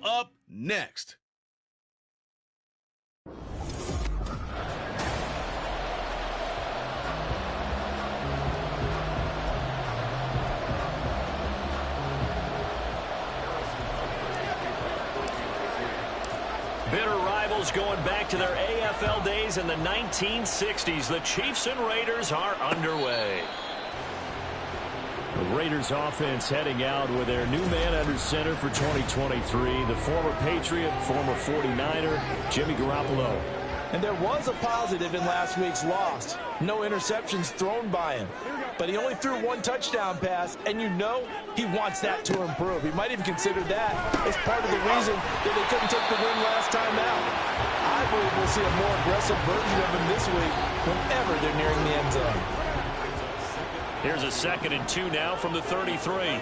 up next. Bitter rivals going back to their AFL days in the 1960s. The Chiefs and Raiders are underway. The Raiders offense heading out with their new man under center for 2023, the former Patriot, former 49er, Jimmy Garoppolo. And there was a positive in last week's loss. No interceptions thrown by him. But he only threw one touchdown pass, and you know he wants that to improve. He might even consider that as part of the reason that they couldn't take the win last time out. I believe we'll see a more aggressive version of him this week whenever they're nearing the end zone. Here's a 2nd and 2 now from the 33.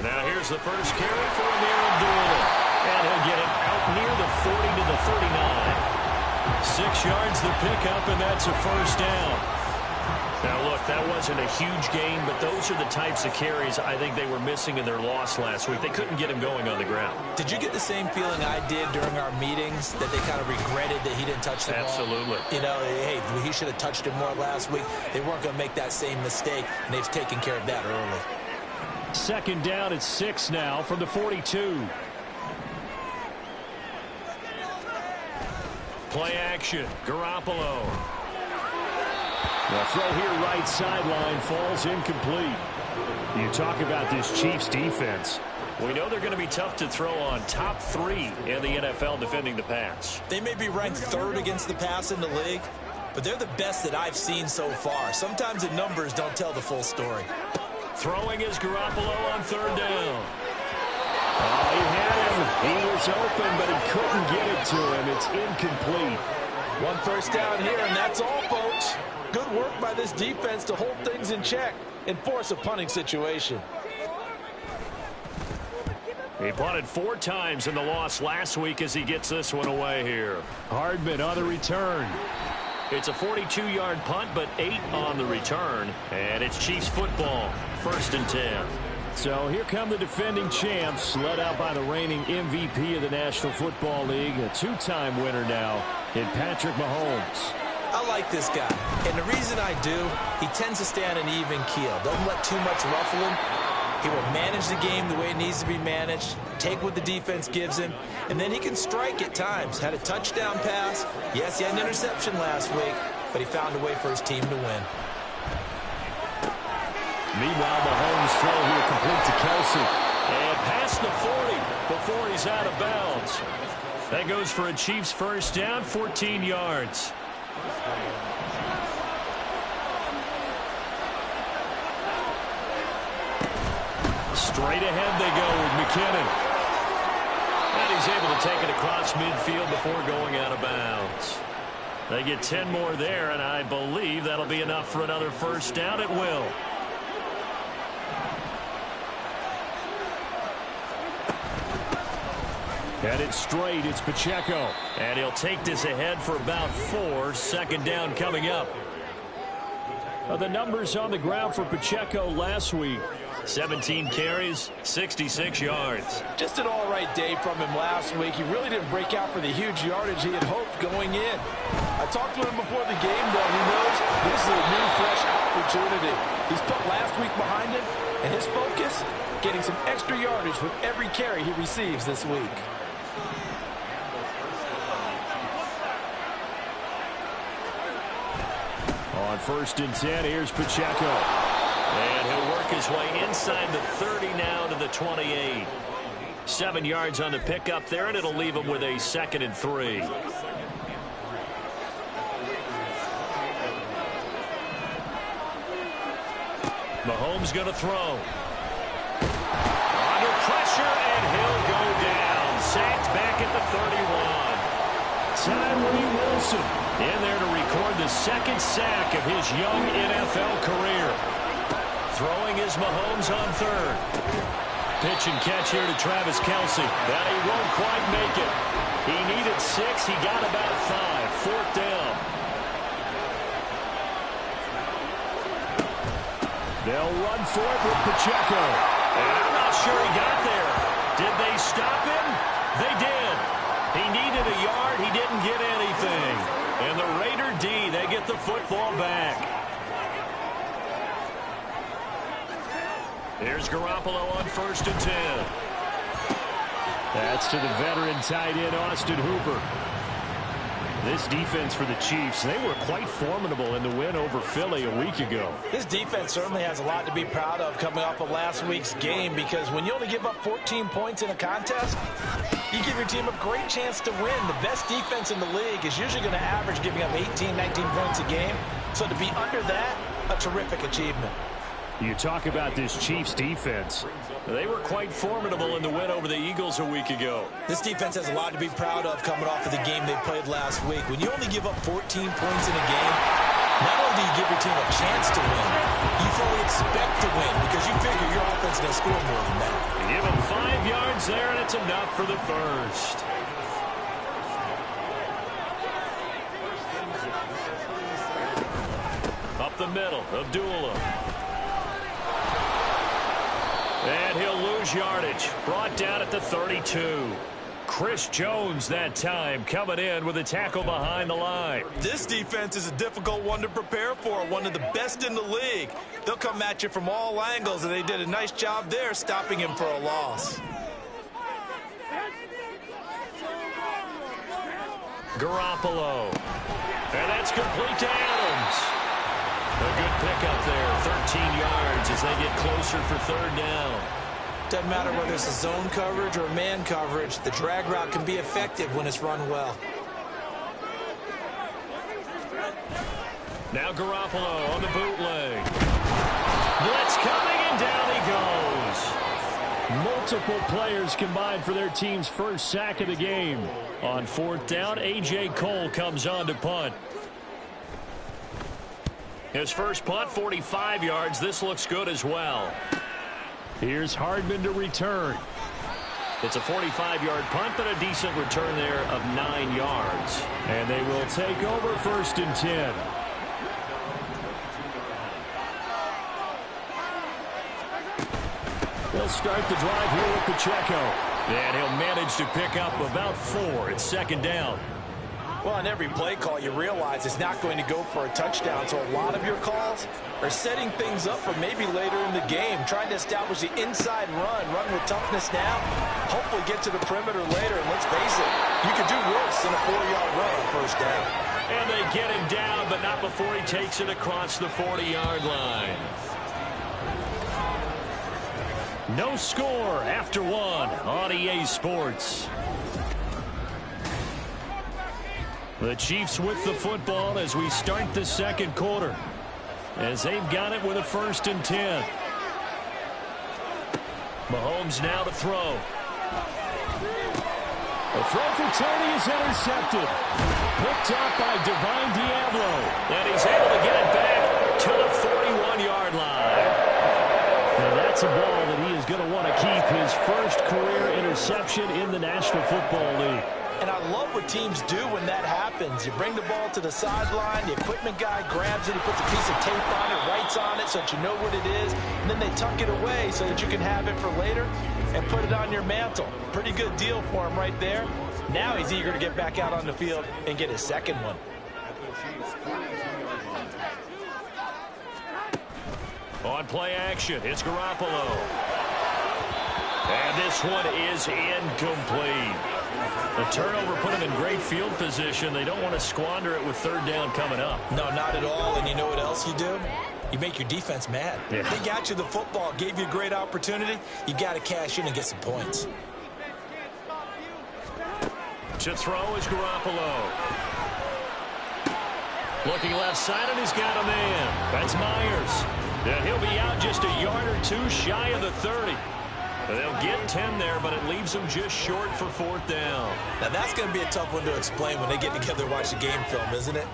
Now here's the first carry for Ameer Abdullah. And he'll get it out near the 40 to the 39. 6 yards the pickup, and that's a first down. Now, look, that wasn't a huge gain, but those are the types of carries I think they were missing in their loss last week. They couldn't get him going on the ground. Did you get the same feeling I did during our meetings, that they kind of regretted that he didn't touch the ball? Absolutely. You know, hey, he should have touched it more last week. They weren't going to make that same mistake, and they've taken care of that early. 2nd down at 6 now from the 42. Play action. Garoppolo. The throw here right sideline falls incomplete. You talk about this Chiefs defense. We know they're going to be tough to throw on. Top 3 in the NFL defending the pass. They may be ranked 3rd against the pass in the league, but they're the best that I've seen so far. Sometimes the numbers don't tell the full story. Throwing is Garoppolo on 3rd down. Oh, he had him. He was open, but he couldn't get it to him. It's incomplete. 1 first down here, and that's all, folks. Good work by this defense to hold things in check and force a punting situation. He punted 4 times in the loss last week as he gets this one away here. Hardman on the return. It's a 42-yard punt, but 8 on the return. And it's Chiefs football. 1st and 10. So here come the defending champs, led out by the reigning MVP of the National Football League, a 2-time winner now in Patrick Mahomes. I like this guy, and the reason I do, he tends to stay on an even keel. Doesn't let too much ruffle him. He will manage the game the way it needs to be managed, take what the defense gives him, and then he can strike at times. Had a touchdown pass. Yes, he had an interception last week, but he found a way for his team to win. Meanwhile, Mahomes' throw here complete to Kelsey. And past the 40 before he's out of bounds. That goes for a Chiefs first down, 14 yards. Straight ahead they go with McKinnon. And he's able to take it across midfield before going out of bounds. They get 10 more there, and I believe that'll be enough for another first down. It will. Headed straight, it's Pacheco. And he'll take this ahead for about 4. 2nd down coming up. The numbers on the ground for Pacheco last week. 17 carries, 66 yards. Just an all-right day from him last week. He really didn't break out for the huge yardage he had hoped going in. I talked to him before the game, though. He knows this is a new, fresh opportunity. He's put last week behind him, and his focus, getting some extra yardage with every carry he receives this week. On 1st and 10, here's Pacheco. And he'll work his way inside the 30 now to the 28. 7 yards on the pickup there, and it'll leave him with a 2nd and 3. Mahomes going to throw. Under pressure, and he'll go down. Sacked back at the 31. Tyree Wilson in there to record the 2nd sack of his young NFL career. Throwing is Mahomes on 3rd. Pitch and catch here to Travis Kelce. But he won't quite make it. He needed 6. He got about 5. 4th down. They'll run for it with Pacheco. And I'm not sure he got there. Did they stop him? They did. He needed a yard. He didn't get anything. And the Raider D, they get the football back. Here's Garoppolo on 1st and 10. That's to the veteran tight end, Austin Hooper. This defense for the Chiefs, they were quite formidable in the win over Philly a week ago. This defense certainly has a lot to be proud of coming off of last week's game, because when you only give up 14 points in a contest, you give your team a great chance to win. The best defense in the league is usually going to average giving up 18, 19 points a game. So to be under that, a terrific achievement. You talk about this Chiefs defense. They were quite formidable in the win over the Eagles a week ago. This defense has a lot to be proud of coming off of the game they played last week. When you only give up 14 points in a game, not only do you give your team a chance to win, you fully expect to win because you figure your offense is going to score more than that. Give them 5 yards there, and it's enough for the first. Up the middle, Abdullah. And he'll lose yardage. Brought down at the 32. Chris Jones that time coming in with a tackle behind the line. This defense is a difficult one to prepare for, one of the best in the league. They'll come at you from all angles, and they did a nice job there stopping him for a loss. Garoppolo. And that's complete to Adams. A good pickup there, 13 yards as they get closer for 3rd down. Doesn't matter whether it's a zone coverage or man coverage, the drag route can be effective when it's run well. Now Garoppolo on the bootleg. Blitz coming, and down he goes. Multiple players combined for their team's first sack of the game. On 4th down, A.J. Cole comes on to punt. His first punt, 45 yards. This looks good as well. Here's Hardman to return. It's a 45-yard punt, but a decent return there of 9 yards. And they will take over 1st and 10. They'll start the drive here with Pacheco. And he'll manage to pick up about 4 at 2nd down. Well, on every play call, you realize it's not going to go for a touchdown, so a lot of your calls are setting things up for maybe later in the game, trying to establish the inside run with toughness now, hopefully get to the perimeter later, and let's face it, you could do worse than a 4-yard run on 1st down. And they get him down, but not before he takes it across the 40-yard line. No score after 1 on EA Sports. The Chiefs with the football as we start the 2nd quarter. As they've got it with a 1st and 10. Mahomes now to throw. The throw for Tony is intercepted. Picked up by Divine Diablo. And he's able to get it back to the 41-yard line. Now that's a ball that he is going to want to keep, his first career interception in the National Football League. And I love what teams do when that happens. You bring the ball to the sideline, the equipment guy grabs it, he puts a piece of tape on it, writes on it so that you know what it is, and then they tuck it away so that you can have it for later and put it on your mantle. Pretty good deal for him right there. Now he's eager to get back out on the field and get his 2nd one. On play action, it's Garoppolo. And this one is incomplete. The turnover put them in great field position. They don't want to squander it with 3rd down coming up. No, not at all. And you know what else you do? You make your defense mad. Yeah. They got you the football, gave you a great opportunity. You got to cash in and get some points. To throw is Garoppolo. Looking left side, and he's got a man. That's Myers. And he'll be out just a yard or 2 shy of the 30. They'll get 10 there, but it leaves them just short for 4th down. Now, that's going to be a tough one to explain when they get together and watch the game film, isn't it?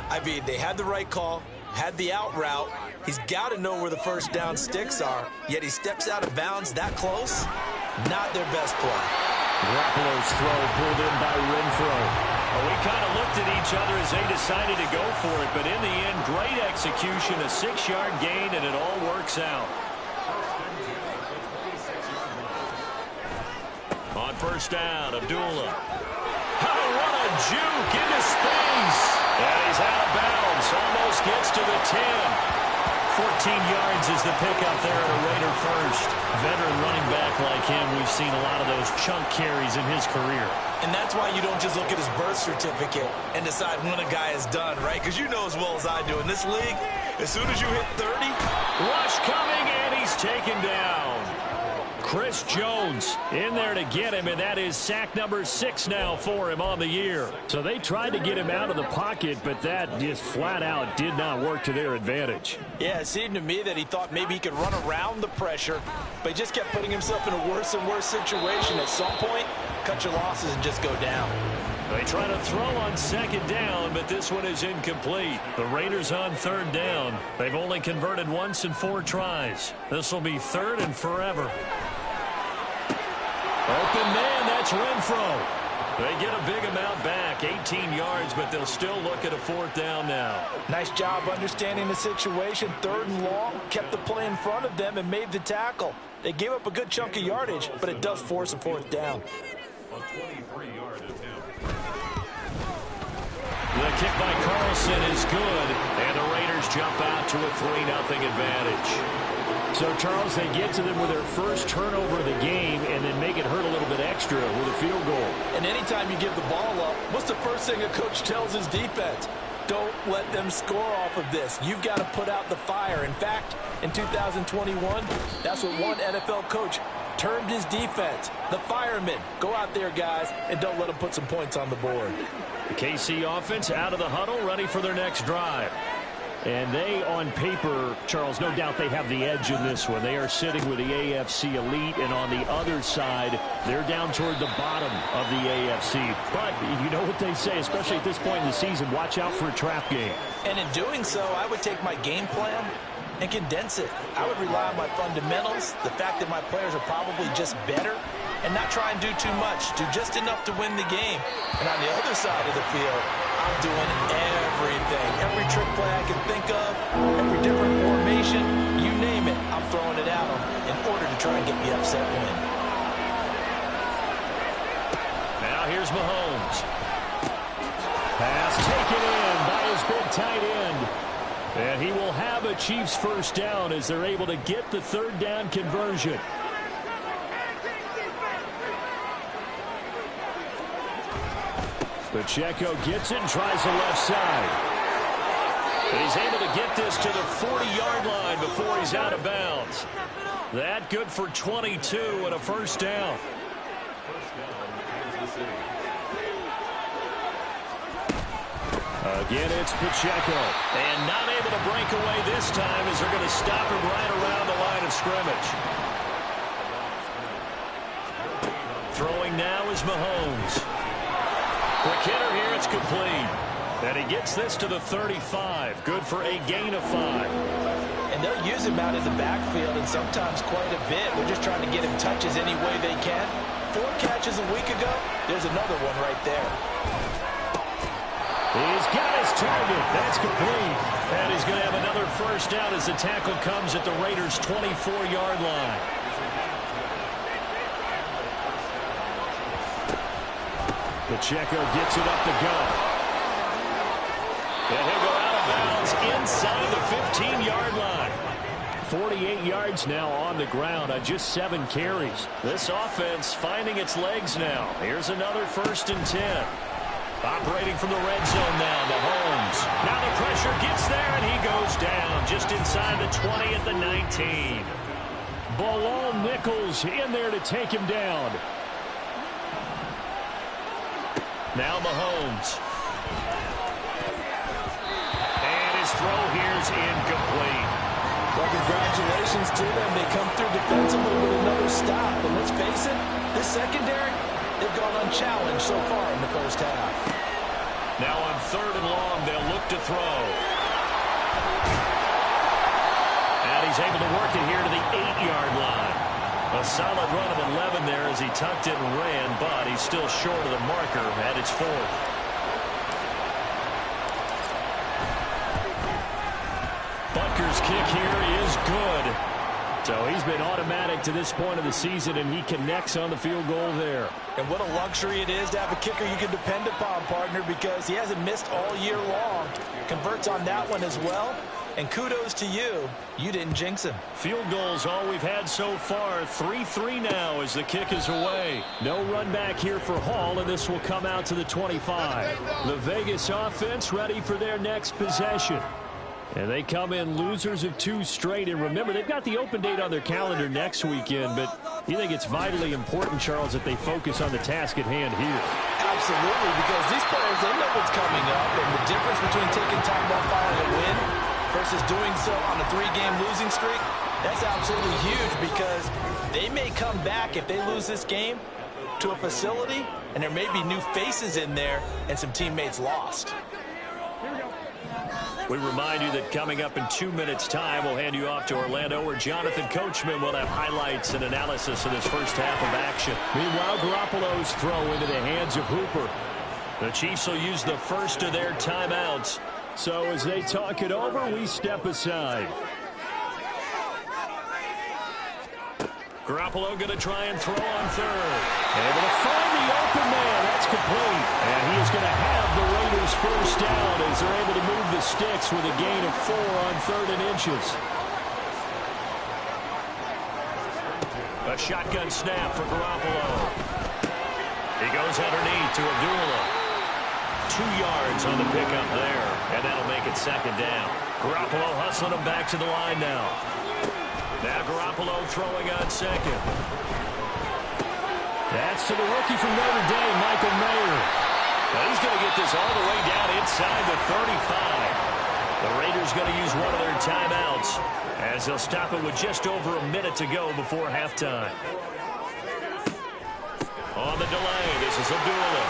I mean, they had the right call, had the out route. He's got to know where the 1st down sticks are, yet he steps out of bounds that close. Not their best play. Garoppolo's throw pulled in by Renfro. Well, we kind of looked at each other as they decided to go for it, but in the end, great execution, a 6-yard gain, and it all works out. On first down, Abdullah. Oh, what a juke into space. And he's out of bounds, almost gets to the 10. 14 yards is the pickup there at a Raider first. Veteran running back like him, we've seen a lot of those chunk carries in his career. And that's why you don't just look at his birth certificate and decide when a guy is done, right? Because you know as well as I do, in this league, as soon as you hit 30, rush coming, and he's taken down. Chris Jones in there to get him, and that is sack number 6 now for him on the year. So they tried to get him out of the pocket, but that just flat out did not work to their advantage. Yeah, it seemed to me that he thought maybe he could run around the pressure, but he just kept putting himself in a worse and worse situation. At some point, cut your losses and just go down. They try to throw on second down, but this one is incomplete. The Raiders on third down. They've only converted once in 4 tries. This will be third and forever. Open man, that's Renfro. They get a big amount back, 18 yards, but they'll still look at a 4th down now. Nice job understanding the situation. 3rd and long, kept the play in front of them and made the tackle. They gave up a good chunk of yardage, but it does force a 4th down. A 23-yard attempt. The kick by Carlson is good, and the Raiders jump out to a 3-0 advantage. So, Charles, they get to them with their first turnover of the game and then make it hurt a little bit extra with a field goal. And anytime you give the ball up, what's the first thing a coach tells his defense? Don't let them score off of this. You've got to put out the fire. In fact, in 2021, that's what one NFL coach termed his defense. The firemen. Go out there, guys, and don't let them put some points on the board. The KC offense out of the huddle, ready for their next drive. And they, on paper, Charles, no doubt they have the edge in this one. They are sitting with the AFC elite, and on the other side, they're down toward the bottom of the AFC. But you know what they say, especially at this point in the season, watch out for a trap game. And in doing so, I would take my game plan and condense it. I would rely on my fundamentals, the fact that my players are probably just better, and not try and do too much. Do just enough to win the game. And on the other side of the field, I'm doing everything. Every trick play I can think of, every different formation, you name it, I'm throwing it at them in order to try and get the upset win. Now here's Mahomes. Pass taken in by his big tight end. And he will have a Chiefs first down as they're able to get the 3rd down conversion. Pacheco gets it and tries the left side. And he's able to get this to the 40-yard line before he's out of bounds. That good for 22 and a first down. Again, it's Pacheco. And not able to break away this time as they're going to stop him right around the line of scrimmage. Throwing now is Mahomes. Quick hitter here, it's complete. And he gets this to the 35. Good for a gain of 5. And they'll use him out in the backfield, and sometimes quite a bit. They're just trying to get him touches any way they can. 4 catches a week ago, there's another one right there. He's got his target. That's complete. And he's going to have another first down as the tackle comes at the Raiders' 24-yard line. Pacheco gets it up the gut. And he'll go out of bounds inside the 15-yard line. 48 yards now on the ground on just 7 carries. This offense finding its legs now. Here's another 1st and 10. Operating from the red zone now, Mahomes. Now the pressure gets there, and he goes down just inside the 20 at the 19. Bilal Nichols in there to take him down. Now Mahomes. And his throw here's incomplete. Well, congratulations to them. They come through defensively with another stop. But let's face it, this secondary, they've gone unchallenged so far in the first half. Now on 3rd and long, they'll look to throw. And he's able to work it here to the 8-yard line. A solid run of 11 there as he tucked it and ran, but he's still short of the marker, and it's 4th. kick here is good. So he's been automatic to this point of the season, and he connects on the field goal there. And what a luxury it is to have a kicker you can depend upon, partner, because he hasn't missed all year long. Converts on that one as well. And kudos to you. You didn't jinx him. Field goals all we've had so far. 3-3 now as the kick is away. No run back here for Hall, and this will come out to the 25. The Vegas offense ready for their next possession. And they come in losers of 2 straight. And remember, they've got the open date on their calendar next weekend. But you think it's vitally important, Charles, that they focus on the task at hand here? Absolutely, because these players, they know what's coming up. And the difference between taking time off following a win versus doing so on a 3-game losing streak, that's absolutely huge, because they may come back if they lose this game to a facility, and there may be new faces in there and some teammates lost. We remind you that coming up in 2 minutes' time, we'll hand you off to Orlando, where Jonathan Coachman will have highlights and analysis of this first half of action. Meanwhile, Garoppolo's throw into the hands of Hooper. The Chiefs will use the first of their timeouts. So as they talk it over, we step aside. Garoppolo going to try and throw on third. Able to find the open man. That's complete. And he is going to have the Raiders first down as they're able to move the sticks with a gain of 4 on 3rd and inches. A shotgun snap for Garoppolo. He goes underneath to Abdullah. 2 yards on the pickup there, and that'll make it 2nd down. Garoppolo hustling him back to the line now. Now Garoppolo throwing on 2nd. That's to the rookie from Notre Dame, Michael Mayer. Now he's going to get this all the way down inside the 35. The Raiders going to use one of their timeouts as they'll stop it with just over a minute to go before halftime. On the delay, this is Abdullah.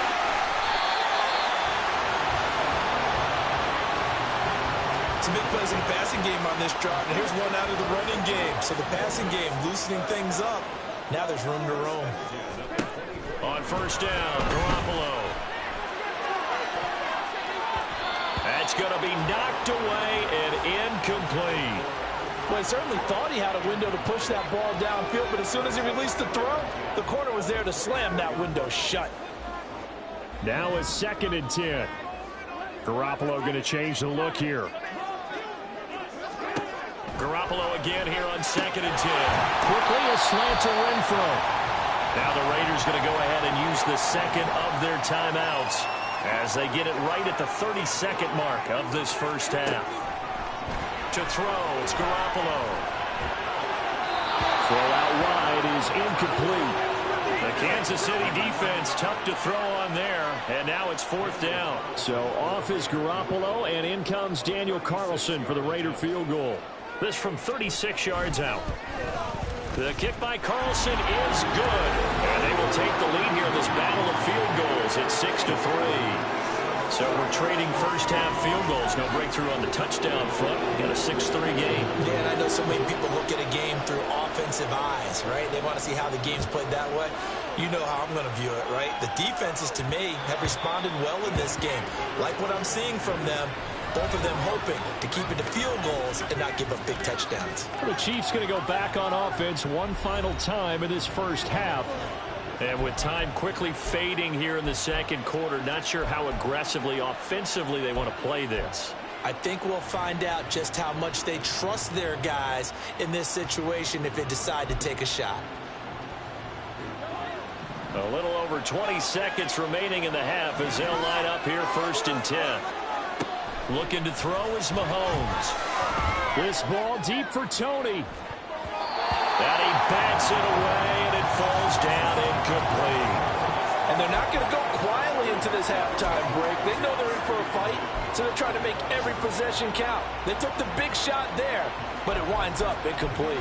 Some big plays in the passing game on this drive, and here's one out of the running game. So the passing game loosening things up. Now there's room to roam. On 1st down, Garoppolo. That's going to be knocked away and incomplete. Well, he certainly thought he had a window to push that ball downfield, but as soon as he released the throw, the corner was there to slam that window shut. Now it's 2nd and 10. Garoppolo going to change the look here. Garoppolo again here on 2nd and 10. Quickly a slant to Renfro. Now the Raiders going to go ahead and use the 2nd of their timeouts as they get it right at the 32nd mark of this first half. To throw, it's Garoppolo. Throw out wide is incomplete. The Kansas City defense tough to throw on there, and now it's 4th down. So off is Garoppolo, and in comes Daniel Carlson for the Raider field goal. This from 36 yards out. The kick by Carlson is good, and they will take the lead here in this battle of field goals at 6-3. So we're trading first-half field goals. No breakthrough on the touchdown front. We've got a 6-3 game. Yeah, and I know so many people look at a game through offensive eyes, right? They want to see how the game's played that way. You know how I'm going to view it, right? The defenses, to me, have responded well in this game. Like what I'm seeing from them, both of them hoping to keep it to field goals and not give up big touchdowns. The Chiefs going to go back on offense one final time in this first half. And with time quickly fading here in the 2nd quarter, not sure how aggressively, offensively they want to play this. I think we'll find out just how much they trust their guys in this situation if they decide to take a shot. A little over 20 seconds remaining in the half as they'll line up here 1st and 10. Looking to throw is Mahomes. This ball deep for Tony. And he bats it away, and it falls down incomplete. And they're not going to go quietly into this halftime break. They know they're in for a fight, so they're trying to make every possession count. They took the big shot there, but it winds up incomplete.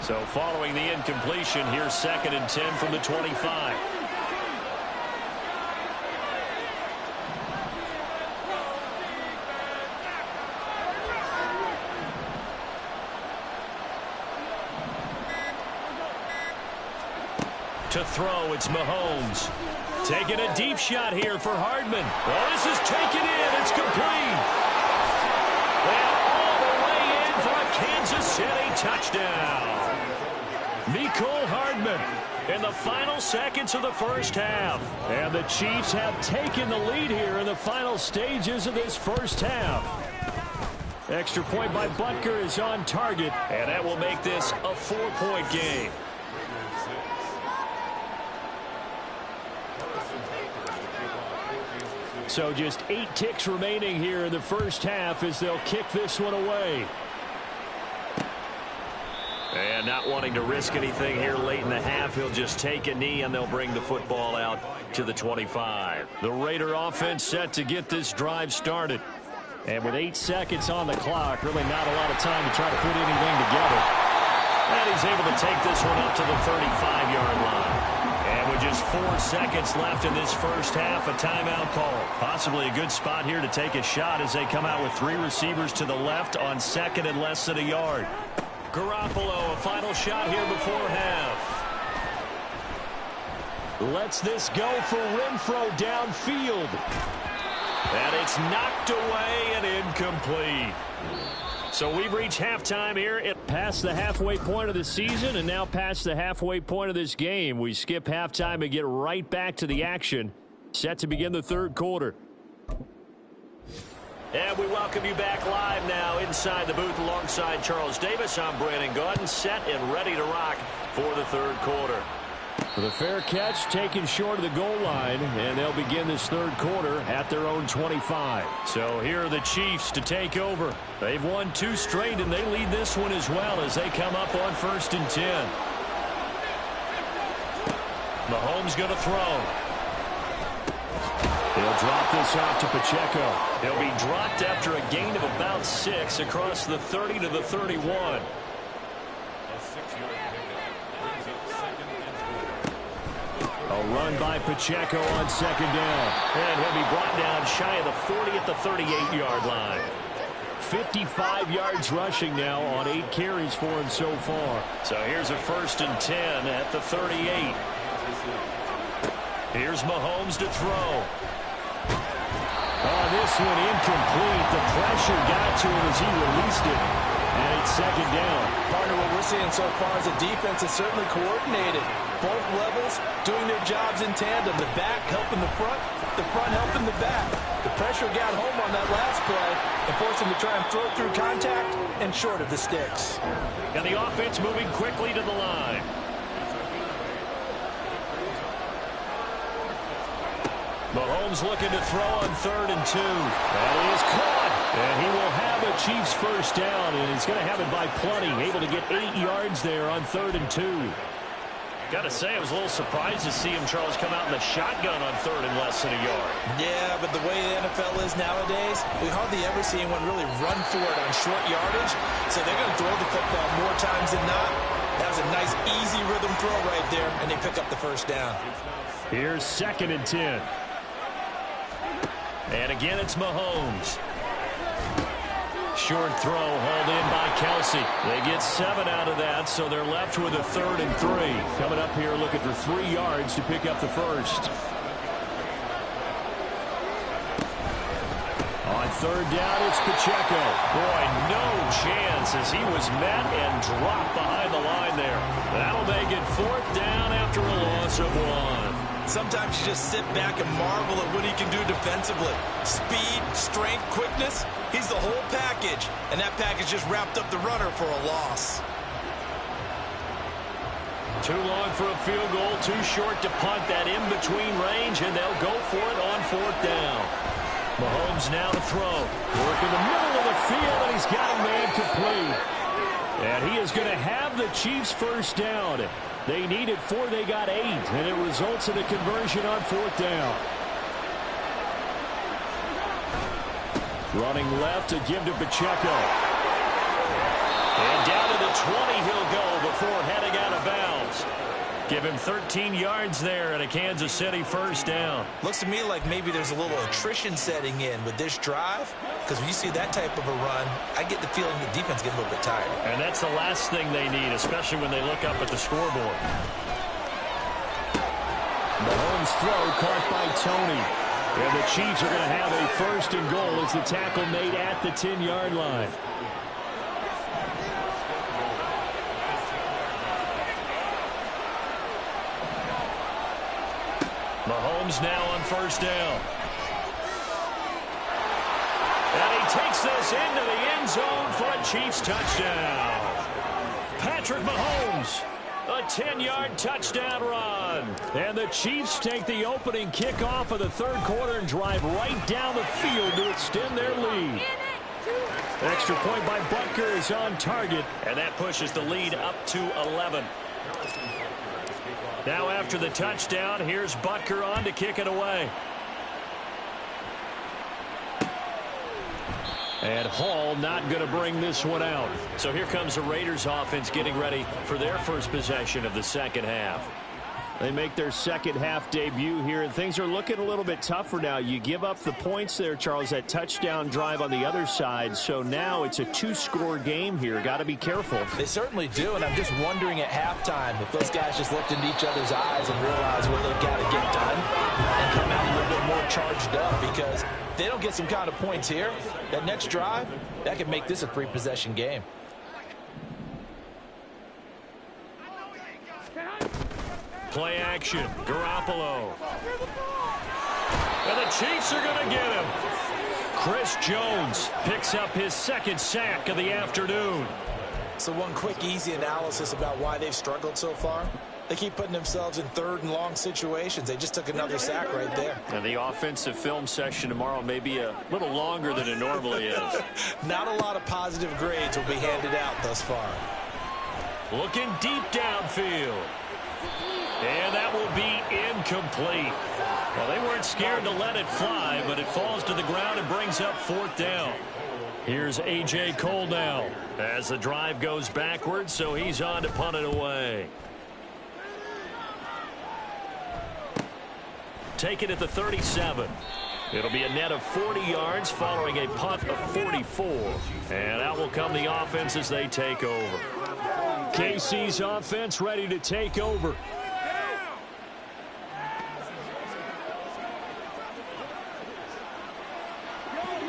So following the incompletion, here's 2nd and 10 from the 25. To throw, it's Mahomes. Taking a deep shot here for Hardman. Well, this is taken in. It's complete. And all the way in for a Kansas City touchdown. Mecole Hardman in the final seconds of the first half. And the Chiefs have taken the lead here in the final stages of this first half. Extra point by Butker is on target, and that will make this a 4-point game. So just 8 ticks remaining here in the first half as they'll kick this one away. And not wanting to risk anything here late in the half, he'll just take a knee and they'll bring the football out to the 25. The Raider offense set to get this drive started. And with 8 seconds on the clock, really not a lot of time to try to put anything together. And he's able to take this one up to the 35-yard line. And with just 4 seconds left in this first half, a timeout call. Possibly a good spot here to take a shot as they come out with 3 receivers to the left on second and less than a yard. Garoppolo, a final shot here before half. Lets this go for Renfrow downfield. And it's knocked away and incomplete. So we've reached halftime here. It past the halfway point of the season and now past the halfway point of this game. We skip halftime and get right back to the action. Set to begin the third quarter. And we welcome you back live now inside the booth alongside Charles Davis. I'm Brandon Gaudin, set and ready to rock for the third quarter. With a fair catch taken short of the goal line, and they'll begin this third quarter at their own 25. So here are the Chiefs to take over. They've won 2 straight, and they lead this one as well as they come up on 1st and 10. Mahomes going to throw. He'll drop this off to Pacheco. He'll be dropped after a gain of about 6 across the 30 to the 31. A run by Pacheco on second down. And he'll be brought down shy of the 40 at the 38-yard line. 55 yards rushing now on 8 carries for him so far. So here's a 1st and 10 at the 38. Here's Mahomes to throw. Oh, this one incomplete. The pressure got to him as he released it. And it's second down. Partner, what we're seeing so far is the defense is certainly coordinated. Both levels doing their jobs in tandem. The back helping the front helping the back. The pressure got home on that last play and forced him to try and throw through contact and short of the sticks. And the offense moving quickly to the line. Mahomes looking to throw on 3rd and 2. That is caught. And he will have a Chiefs first down, and he's going to have it by plenty. Able to get 8 yards there on 3rd and 2. Got to say, I was a little surprised to see him, Charles, come out in the shotgun on 3rd and less than a yard. Yeah, but the way the NFL is nowadays, we hardly ever see anyone really run for it on short yardage. So they're going to throw the football more times than not. That was a nice, easy rhythm throw right there, and they pick up the first down. Here's 2nd and 10. And again, it's Mahomes. Short throw hauled in by Kelsey. They get 7 out of that, so they're left with a 3rd and 3. Coming up here looking for 3 yards to pick up the first. On 3rd down, it's Pacheco. Boy, no chance as he was met and dropped behind the line there. That'll make it 4th down after a loss of 1. Sometimes you just sit back and marvel at what he can do defensively. Speed, strength, quickness, he's the whole package. And that package just wrapped up the runner for a loss. Too long for a field goal, too short to punt that in-between range, and they'll go for it on 4th down. Mahomes now to throw. Work in the middle of the field, and he's got a man complete. And he is going to have the Chiefs first down. They needed 4, they got 8, and it results in a conversion on 4th down. Running left to give to Pacheco. And down to the 20 he'll go before heading out of bounds. Give him 13 yards there and a Kansas City first down. Looks to me like maybe there's a little attrition setting in with this drive, because when you see that type of a run, I get the feeling the defense gets a little bit tired. And that's the last thing they need, especially when they look up at the scoreboard. Mahomes' throw caught by Tony. And the Chiefs are going to have a first and goal as the tackle made at the 10-yard line. Mahomes now on first down. And he takes this into the end zone for a Chiefs touchdown. Patrick Mahomes, a 10-yard touchdown run. And the Chiefs take the opening kickoff of the third quarter and drive right down the field to extend their lead. Extra point by Butker is on target, and that pushes the lead up to 11. Now after the touchdown, here's Butker on to kick it away. And Hall not going to bring this one out. So here comes the Raiders offense getting ready for their first possession of the second half. They make their second half debut here, and things are looking a little bit tougher now. You give up the points there, Charles, that touchdown drive on the other side. So now it's a two-score game here. Got to be careful. They certainly do, and I'm just wondering at halftime if those guys just looked into each other's eyes and realized what they've got to get done and come out a little bit more charged up, because if they don't get some kind of points here, that next drive, that could make this a three-possession game. Play action, Garoppolo. And the Chiefs are going to get him. Chris Jones picks up his second sack of the afternoon. So one quick, easy analysis about why they've struggled so far. They keep putting themselves in third and long situations. They just took another sack right there. And the offensive film session tomorrow may be a little longer than it normally is. Not a lot of positive grades will be handed out thus far. Looking deep downfield. And that will be incomplete. Well, they weren't scared to let it fly, but it falls to the ground and brings up fourth down. Here's A.J. Cole now as the drive goes backwards, so he's on to punt it away. Take it at the 37. It'll be a net of 40 yards following a punt of 44. And out will come the offense as they take over. KC's offense ready to take over.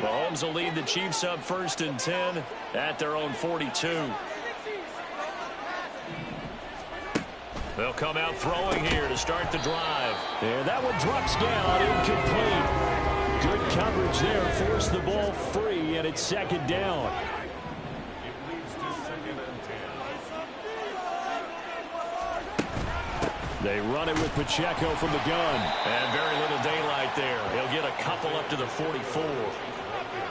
Mahomes will lead the Chiefs up first and 10 at their own 42. They'll come out throwing here to start the drive. And that one drops down, incomplete. Good coverage there, forced the ball free, and it's second down. They run it with Pacheco from the gun. And very little daylight there. He'll get a couple up to the 44.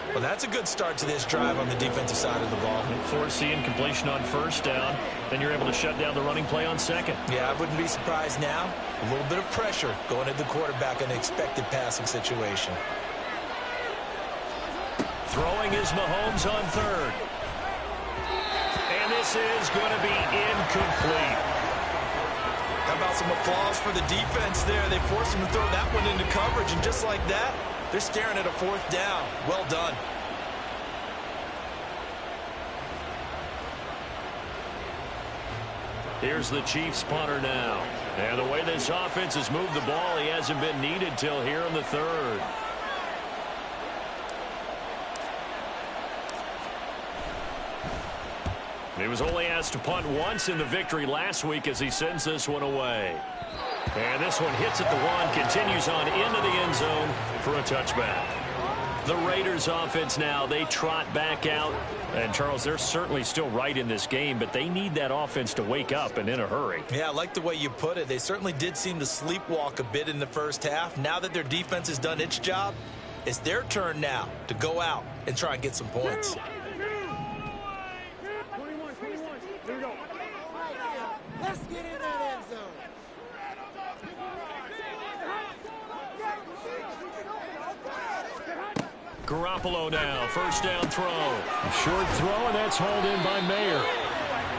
Well, that's a good start to this drive on the defensive side of the ball. Force the incompletion on first down. Then you're able to shut down the running play on second. Yeah, I wouldn't be surprised now. A little bit of pressure going at the quarterback in an expected passing situation. Throwing is Mahomes on third. And this is going to be incomplete. How about some applause for the defense there? They forced him to throw that one into coverage, and just like that, they're staring at a fourth down. Well done. Here's the Chiefs punter now. And the way this offense has moved the ball, he hasn't been needed till here in the third. He was only asked to punt once in the victory last week as he sends this one away. And this one hits at the one, continues on into the end zone for a touchback. The Raiders offense now, they trot back out. And, Charles, they're certainly still right in this game, but they need that offense to wake up and in a hurry. Yeah, I like the way you put it. They certainly did seem to sleepwalk a bit in the first half. Now that their defense has done its job, it's their turn now to go out and try and get some points. Let's get in that end zone. Garoppolo now, first down throw. A short throw, and that's hauled in by Mayer.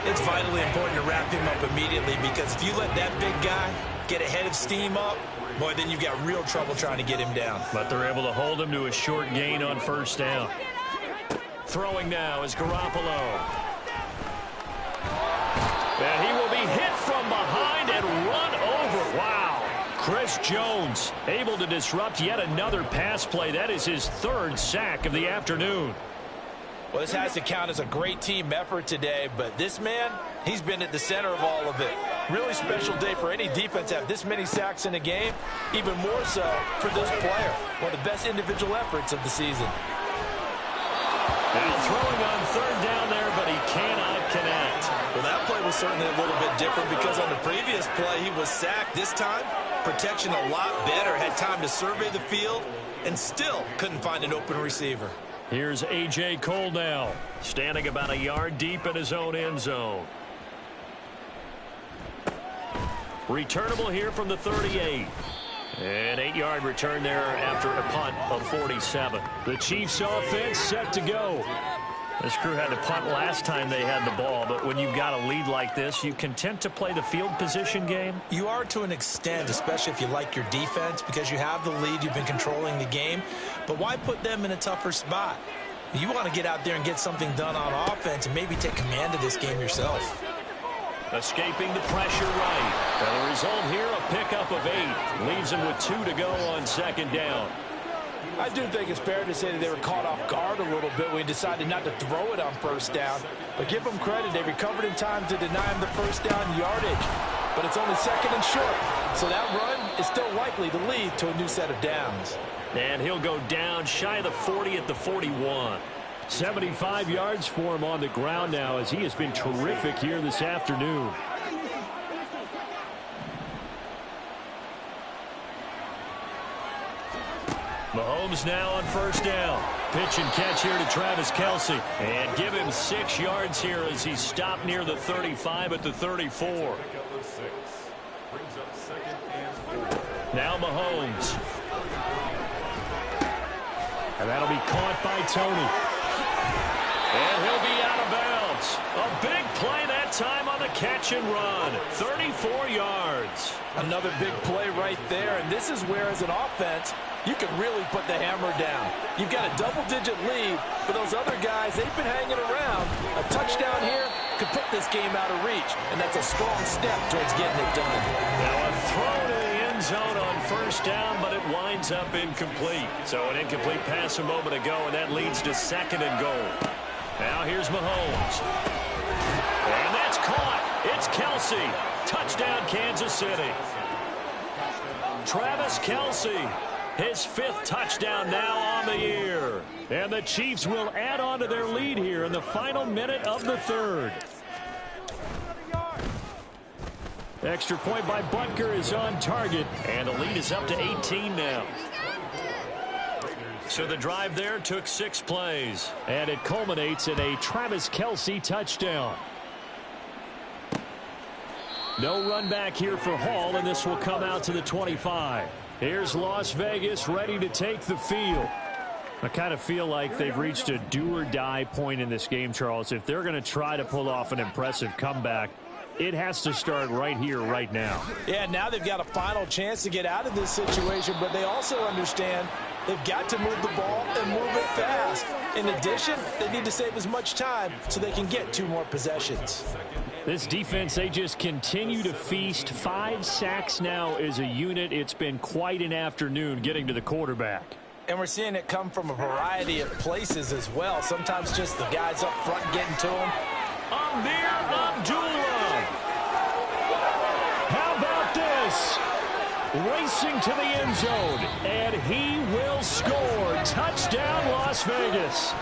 It's vitally important to wrap him up immediately, because if you let that big guy get a head of steam up, boy, then you've got real trouble trying to get him down. But they're able to hold him to a short gain on first down. Throwing now is Garoppolo. And he will be hit from behind and run over. Wow. Chris Jones able to disrupt yet another pass play. That is his third sack of the afternoon. Well, this has to count as a great team effort today, but this man, he's been at the center of all of it. Really special day for any defense to have this many sacks in a game, even more so for this player. One of the best individual efforts of the season. Now throwing on third down there, but he cannot connect. Well, that play was certainly a little bit different because on the previous play he was sacked. This time, protection a lot better. Had time to survey the field and still couldn't find an open receiver. Here's A.J. Cole now, standing about a yard deep in his own end zone. Returnable here from the 38. An 8-yard return there after a punt of 47. The Chiefs offense set to go. This crew had to punt last time they had the ball, but when you've got a lead like this, you content to play the field position game? You are to an extent, especially if you like your defense, because you have the lead, you've been controlling the game. But why put them in a tougher spot? You want to get out there and get something done on offense and maybe take command of this game yourself. Escaping the pressure right. And the result here, a pickup of 8. Leaves him with 2 to go on second down. I do think it's fair to say that they were caught off guard a little bit when we decided not to throw it on first down. But give them credit. They recovered in time to deny him the first down yardage. But it's only second and short. So that run is still likely to lead to a new set of downs. And he'll go down shy of the 40 at the 41. 75 yards for him on the ground now as he has been terrific here this afternoon. Mahomes now on first down. Pitch and catch here to Travis Kelce. And give him 6 yards here as he stopped near the 35 at the 34. Now Mahomes. And that'll be caught by Tony. And he'll be out of bounds. A big play that time on the catch and run. 34 yards. Another big play right there. And this is where, as an offense, you can really put the hammer down. You've got a double-digit lead. For those other guys, they've been hanging around. A touchdown here could put this game out of reach. And that's a strong step towards getting it done. Now a throw to the end zone on first down, but it winds up incomplete. So an incomplete pass a moment ago, and that leads to second and goal. Now here's Mahomes. And that's caught. It's Kelce. Touchdown, Kansas City. Travis Kelce, his 5th touchdown now on the year. And the Chiefs will add on to their lead here in the final minute of the 3rd. Extra point by Butker is on target. And the lead is up to 18 now. So the drive there took 6 plays. And it culminates in a Travis Kelce touchdown. No run back here for Hall, and this will come out to the 25. Here's Las Vegas ready to take the field. I kind of feel like they've reached a do-or-die point in this game, Charles. If they're going to try to pull off an impressive comeback, it has to start right here, right now. Yeah, now they've got a final chance to get out of this situation, but they also understand they've got to move the ball and move it fast. In addition, they need to save as much time so they can get 2 more possessions. This defense, they just continue to feast. 5 sacks now as a unit. It's been quite an afternoon getting to the quarterback. And we're seeing it come from a variety of places as well. Sometimes just the guys up front getting to him. Amir Abdullah. How about this? Racing to the end zone, and he will score. Touchdown, Las Vegas.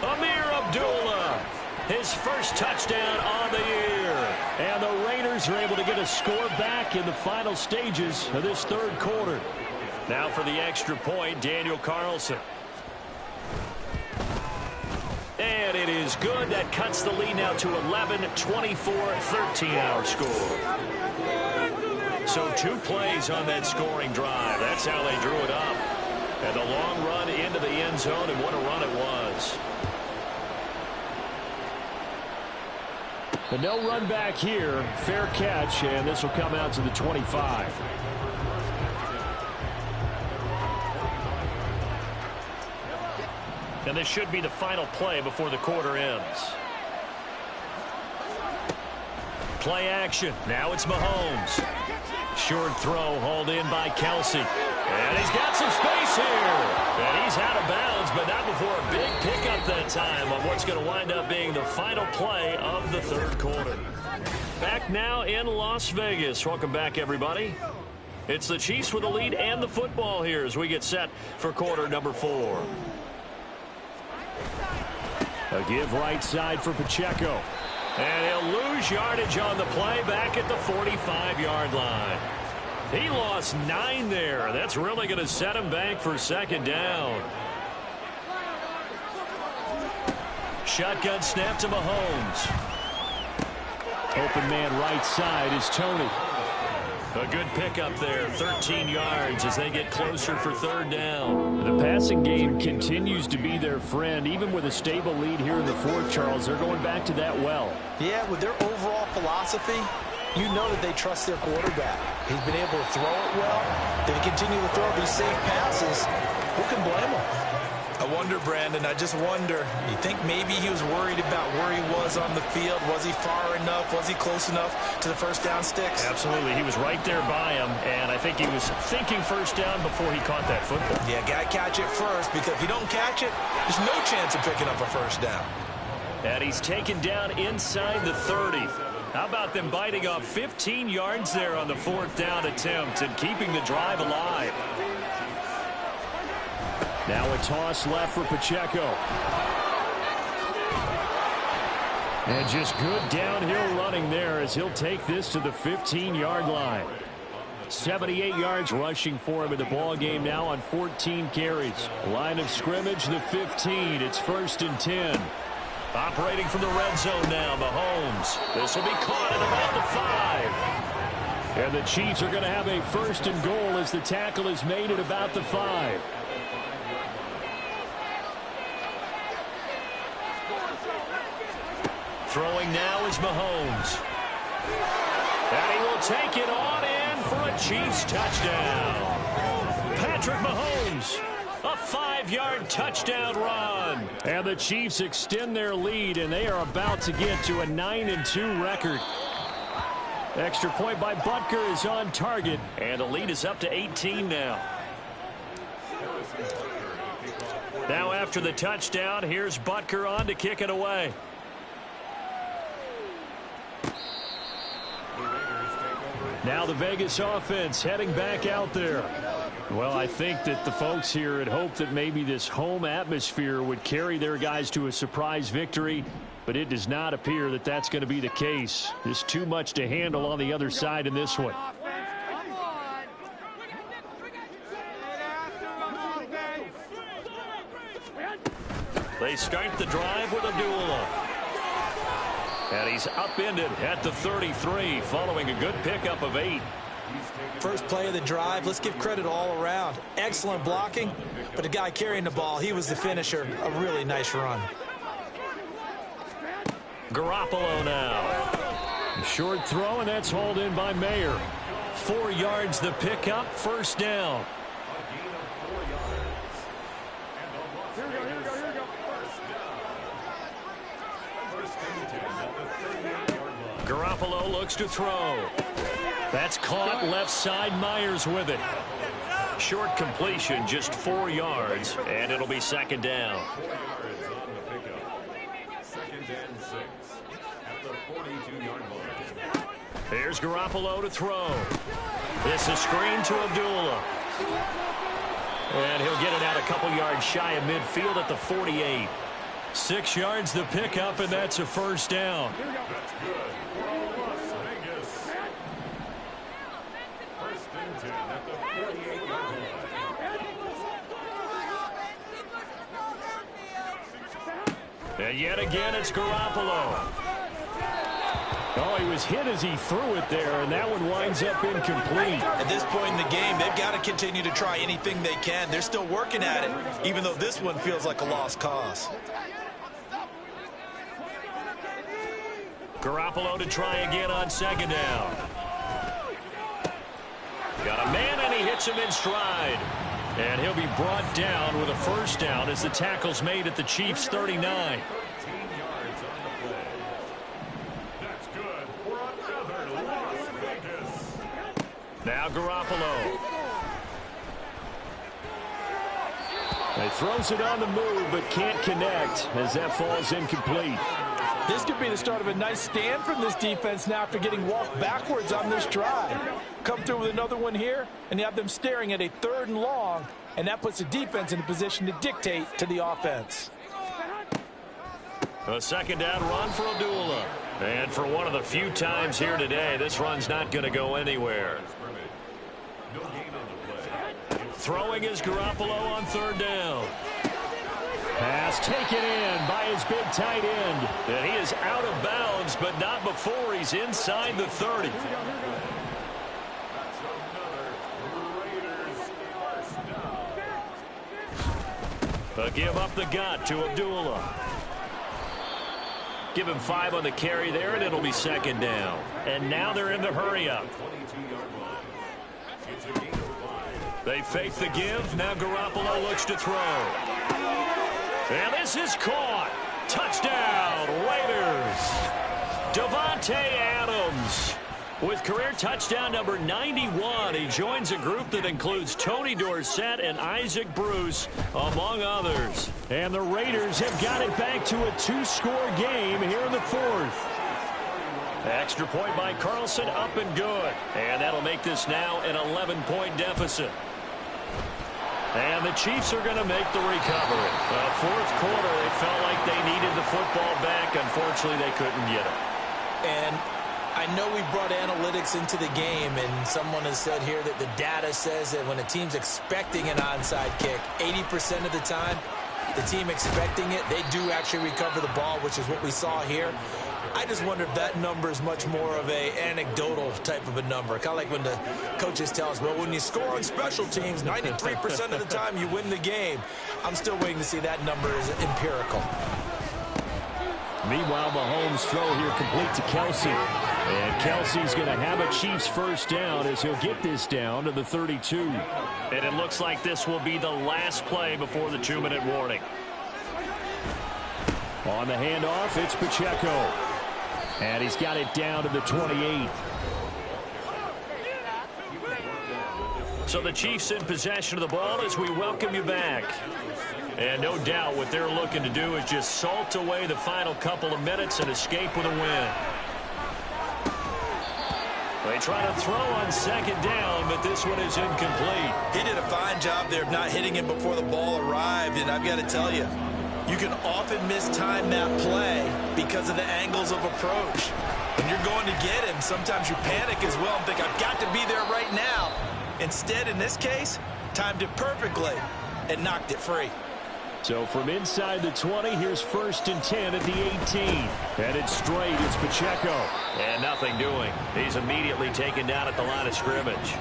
Amir Abdullah, his first touchdown on the year. And the Raiders are able to get a score back in the final stages of this 3rd quarter. Now for the extra point, Daniel Carlson. And it is good. That cuts the lead now to 11, 24-13 our score. So 2 plays on that scoring drive. That's how they drew it up. And a long run into the end zone, and what a run it was. But no run back here. Fair catch, and this will come out to the 25. And this should be the final play before the quarter ends. Play action. Now it's Mahomes. Short throw hauled in by Kelsey. And he's got some space here. And he's out of bounds, but not before a big pickup that time on what's going to wind up being the final play of the third quarter. Back now in Las Vegas. Welcome back, everybody. It's the Chiefs with the lead and the football here as we get set for quarter number 4. A give right side for Pacheco. And he'll lose yardage on the play back at the 45-yard line. He lost 9 there. That's really going to set him back for second down. Shotgun snap to Mahomes. Open man right side is Tony. A good pickup there, 13 yards as they get closer for third down. The passing game continues to be their friend. Even with a stable lead here in the fourth, Charles, they're going back to that well. Yeah, with their overall philosophy, you know that they trust their quarterback. He's been able to throw it well. They continue to throw these safe passes. Who can blame him? I wonder, Brandon, I just wonder. You think maybe he was worried about where he was on the field? Was he far enough? Was he close enough to the first down sticks? Absolutely. He was right there by him, and I think he was thinking first down before he caught that football. Yeah, got to catch it first, because if you don't catch it, there's no chance of picking up a first down. And he's taken down inside the 30. How about them biting off 15 yards there on the fourth down attempt and keeping the drive alive? Now a toss left for Pacheco. And just good downhill running there as he'll take this to the 15-yard line. 78 yards rushing for him in the ball game now on 14 carries. Line of scrimmage, the 15. It's 1st and 10. Operating from the red zone now, Mahomes. This will be caught at about the 5. And the Chiefs are going to have a 1st and goal as the tackle is made at about the 5. Throwing now is Mahomes. And he will take it on in for a Chiefs touchdown. Patrick Mahomes, a 5-yard touchdown run. And the Chiefs extend their lead, and they are about to get to a 9-2 record. Extra point by Butker is on target, and the lead is up to 18 now. Now after the touchdown, here's Butker on to kick it away. Now the Vegas offense heading back out there. Well, I think that the folks here had hoped that maybe this home atmosphere would carry their guys to a surprise victory, but it does not appear that that's going to be the case. There's too much to handle on the other side in this one. They start the drive with Abdullah. And he's upended at the 33 following a good pickup of 8. First play of the drive, let's give credit all around. Excellent blocking, but the guy carrying the ball, he was the finisher. A really nice run. Garoppolo now. Short throw, and that's hauled in by Mayer. 4 yards the pickup, 1st down. Garoppolo looks to throw. That's caught left side. Myers with it. Short completion, just 4 yards, and it'll be 2nd down. Here's Garoppolo to throw. This is screen to Abdullah. And he'll get it out a couple yards shy of midfield at the 48. 6 yards the pickup, and that's a 1st down. And yet again, it's Garoppolo. Oh, he was hit as he threw it there, and that one winds up incomplete. At this point in the game, they've got to continue to try anything they can. They're still working at it, even though this one feels like a lost cause. Garoppolo to try again on 2nd down. Got a man, and he hits him in stride. And he'll be brought down with a 1st down as the tackle's made at the Chiefs' 39. Now Garoppolo. He throws it on the move, but can't connect as that falls incomplete. This could be the start of a nice stand from this defense now after getting walked backwards on this drive. Come through with another one here, and you have them staring at a 3rd and long, and that puts the defense in a position to dictate to the offense. A 2nd down run for Abdullah. And for one of the few times here today, this run's not going to go anywhere. Throwing is Garoppolo on 3rd down. Pass taken in by his big tight end. And he is out of bounds, but not before he's inside the 30. A give up the gut to Abdullah. Give him 5 on the carry there, and it'll be 2nd down. And now they're in the hurry-up. They fake the give. Now Garoppolo looks to throw. And this is caught. Touchdown, Raiders. Davante Adams with career touchdown number 91. He joins a group that includes Tony Dorsett and Isaac Bruce, among others. And the Raiders have got it back to a 2-score game here in the 4th. Extra point by Carlson, up and good. And that'll make this now an 11-point deficit. And the Chiefs are going to make the recovery. 4th quarter, they felt like they needed the football back. Unfortunately, they couldn't get it. And I know we brought analytics into the game, and someone has said here that the data says that when a team's expecting an onside kick, 80% of the time, the team expecting it, they do actually recover the ball, which is what we saw here. I just wonder if that number is much more of a anecdotal type of a number. Kind of like when the coaches tell us, well, when you score on special teams, 93% of the time you win the game. I'm still waiting to see that number is empirical. Meanwhile, Mahomes' throw here complete to Kelsey. And Kelsey's going to have a Chiefs 1st down as he'll get this down to the 32. And it looks like this will be the last play before the 2-minute warning. On the handoff, it's Pacheco. And he's got it down to the 28. So the Chiefs in possession of the ball as we welcome you back. And no doubt what they're looking to do is just salt away the final couple of minutes and escape with a win. They try to throw on 2nd down, but this one is incomplete. He did a fine job there of not hitting him before the ball arrived, and I've got to tell you, you can often mistime that play because of the angles of approach. When you're going to get him, sometimes you panic as well and think, I've got to be there right now. Instead, in this case, timed it perfectly and knocked it free. So from inside the 20, here's 1st and 10 at the 18. Headed straight, it's Pacheco. And nothing doing. He's immediately taken down at the line of scrimmage.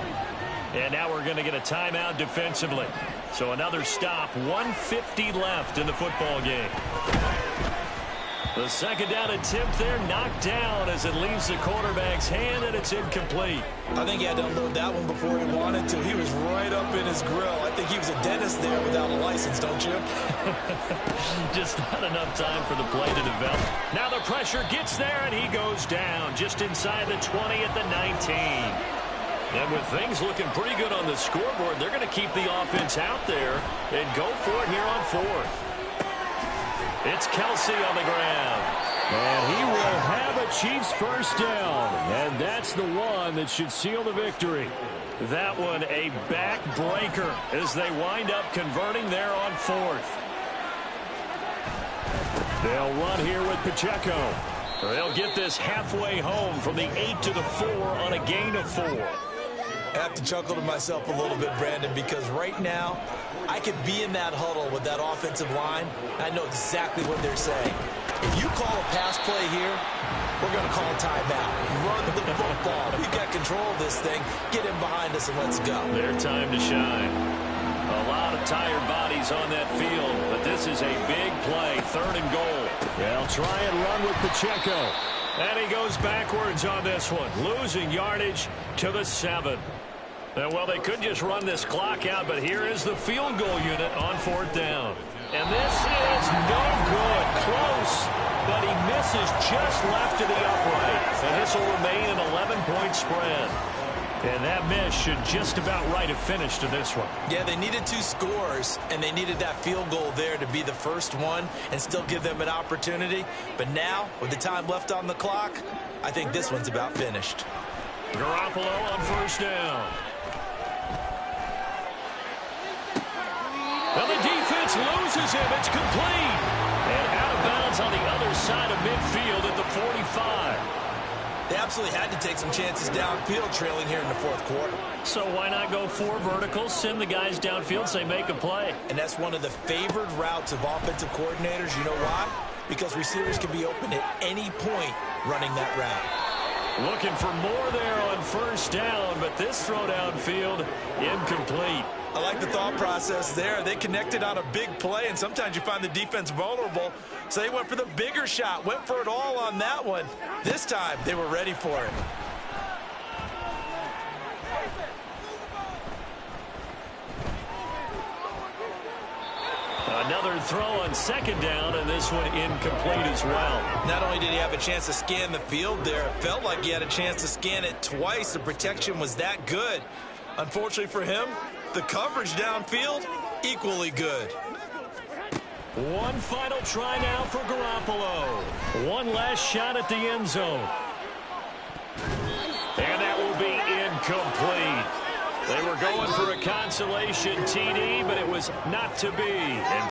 And now we're going to get a timeout defensively. So another stop, 1:50 left in the football game. The 2nd down attempt there knocked down as it leaves the quarterback's hand, and it's incomplete. I think he had to unload that one before he wanted to. He was right up in his grill. I think he was a dentist there without a license, don't you? Just not enough time for the play to develop. Now the pressure gets there, and he goes down just inside the 20 at the 19. And with things looking pretty good on the scoreboard, they're going to keep the offense out there and go for it here on 4th. It's Kelsey on the ground. And he will have a Chiefs 1st down. And that's the one that should seal the victory. That one a backbreaker as they wind up converting there on 4th. They'll run here with Pacheco. They'll get this halfway home from the 8 to the 4 on a gain of 4. I have to chuckle to myself a little bit, Brandon, because right now I could be in that huddle with that offensive line. I know exactly what they're saying. If you call a pass play here, we're going to call a timeout. Run the football. We've got control of this thing. Get him behind us and let's go. Their time to shine. A lot of tired bodies on that field, but this is a big play, 3rd and goal. They'll try and run with Pacheco. And he goes backwards on this one, losing yardage to the 7. Well, they could just run this clock out, but here is the field goal unit on 4th down. And this is no good. Close, but he misses just left of the upright. And this will remain an 11-point spread. And that miss should just about write a finish to this one. Yeah, they needed 2 scores, and they needed that field goal there to be the first one and still give them an opportunity. But now, with the time left on the clock, I think this one's about finished. Garoppolo on first down. And the defense loses him. It's complete. And out of bounds on the other side of midfield at the 45. They absolutely had to take some chances downfield trailing here in the fourth quarter. So why not go 4 verticals, send the guys downfield, say make a play? And that's one of the favored routes of offensive coordinators. You know why? Because receivers can be open at any point running that route. Looking for more there on first down, but this throw downfield incomplete. I like the thought process there. They connected on a big play, and sometimes you find the defense vulnerable. So they went for the bigger shot, went for it all on that one. This time, they were ready for it. Another throw on second down, and this one incomplete as well. Not only did he have a chance to scan the field there, it felt like he had a chance to scan it twice. The protection was that good. Unfortunately for him, the coverage downfield, equally good. One final try now for Garoppolo. One last shot at the end zone. And that will be incomplete. They were going for a consolation TD, but it was not to be. And